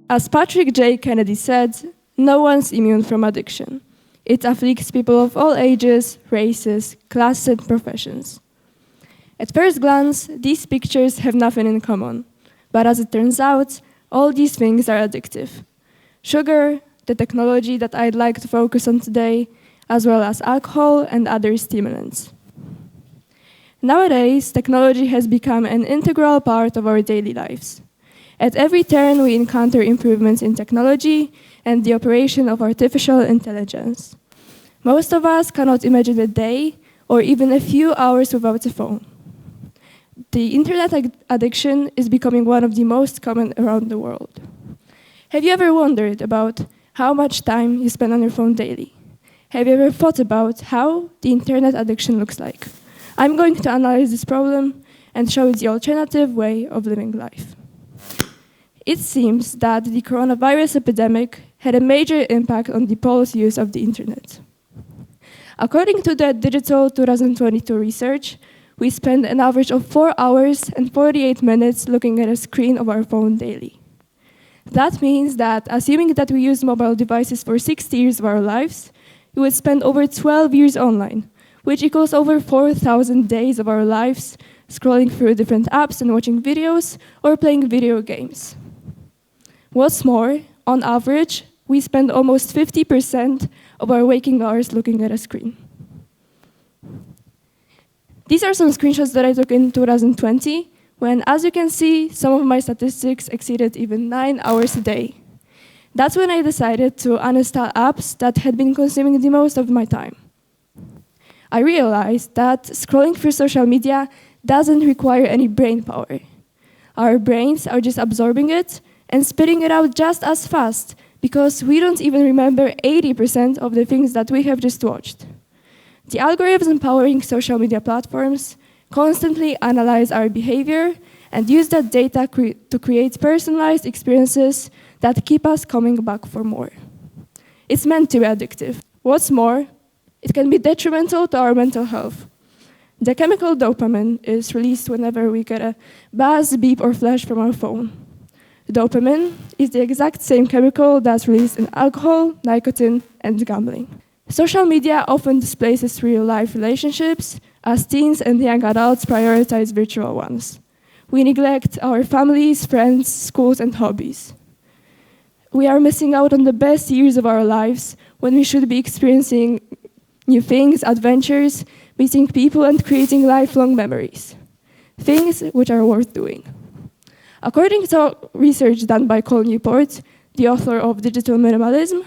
As Patrick J. Kennedy said, no one's immune from addiction. It afflicts people of all ages, races, classes, and professions. At first glance, these pictures have nothing in common. But as it turns out, all these things are addictive. Sugar, the technology that I'd like to focus on today, as well as alcohol and other stimulants. Nowadays, technology has become an integral part of our daily lives. At every turn, we encounter improvements in technology and the operation of artificial intelligence. Most of us cannot imagine a day or even a few hours without a phone. The internet addiction is becoming one of the most common around the world. Have you ever wondered about how much time you spend on your phone daily? Have you ever thought about how the internet addiction looks like? I'm going to analyze this problem and show you the alternative way of living life. It seems that the coronavirus epidemic had a major impact on people's use of the internet. According to the Digital 2022 research, we spend an average of 4 hours and 48 minutes looking at a screen of our phone daily. That means that, assuming that we use mobile devices for 60 years of our lives, we would spend over 12 years online, which equals over 4,000 days of our lives scrolling through different apps and watching videos or playing video games. What's more, on average, we spend almost 50% of our waking hours looking at a screen. These are some screenshots that I took in 2020, when, as you can see, some of my statistics exceeded even 9 hours a day. That's when I decided to uninstall apps that had been consuming the most of my time. I realized that scrolling through social media doesn't require any brain power. Our brains are just absorbing it and spitting it out just as fast because we don't even remember 80% of the things that we have just watched. The algorithms powering social media platforms constantly analyze our behavior and use that data to create personalized experiences that keep us coming back for more. It's meant to be addictive. What's more, it can be detrimental to our mental health. The chemical dopamine is released whenever we get a buzz, beep, or flash from our phone. Dopamine is the exact same chemical that's released in alcohol, nicotine, and gambling. Social media often displaces real-life relationships as teens and young adults prioritize virtual ones. We neglect our families, friends, schools, and hobbies. We are missing out on the best years of our lives when we should be experiencing new things, adventures, meeting people, and creating lifelong memories. Things which are worth doing. According to research done by Cal Newport, the author of Digital Minimalism,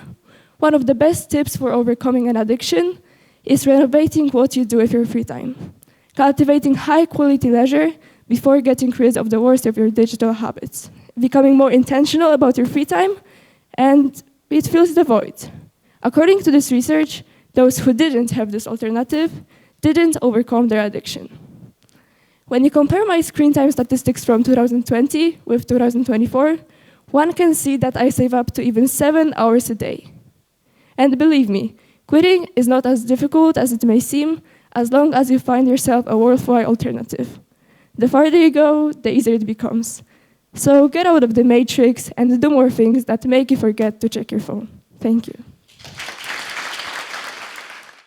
one of the best tips for overcoming an addiction is renovating what you do with your free time. Cultivating high-quality leisure before getting rid of the worst of your digital habits. Becoming more intentional about your free time, and it fills the void. According to this research, those who didn't have this alternative didn't overcome their addiction. When you compare my screen time statistics from 2020 with 2024, one can see that I save up to even 7 hours a day. And believe me, quitting is not as difficult as it may seem, as long as you find yourself a worthwhile alternative. The farther you go, the easier it becomes. So get out of the matrix and do more things that make you forget to check your phone. Thank you.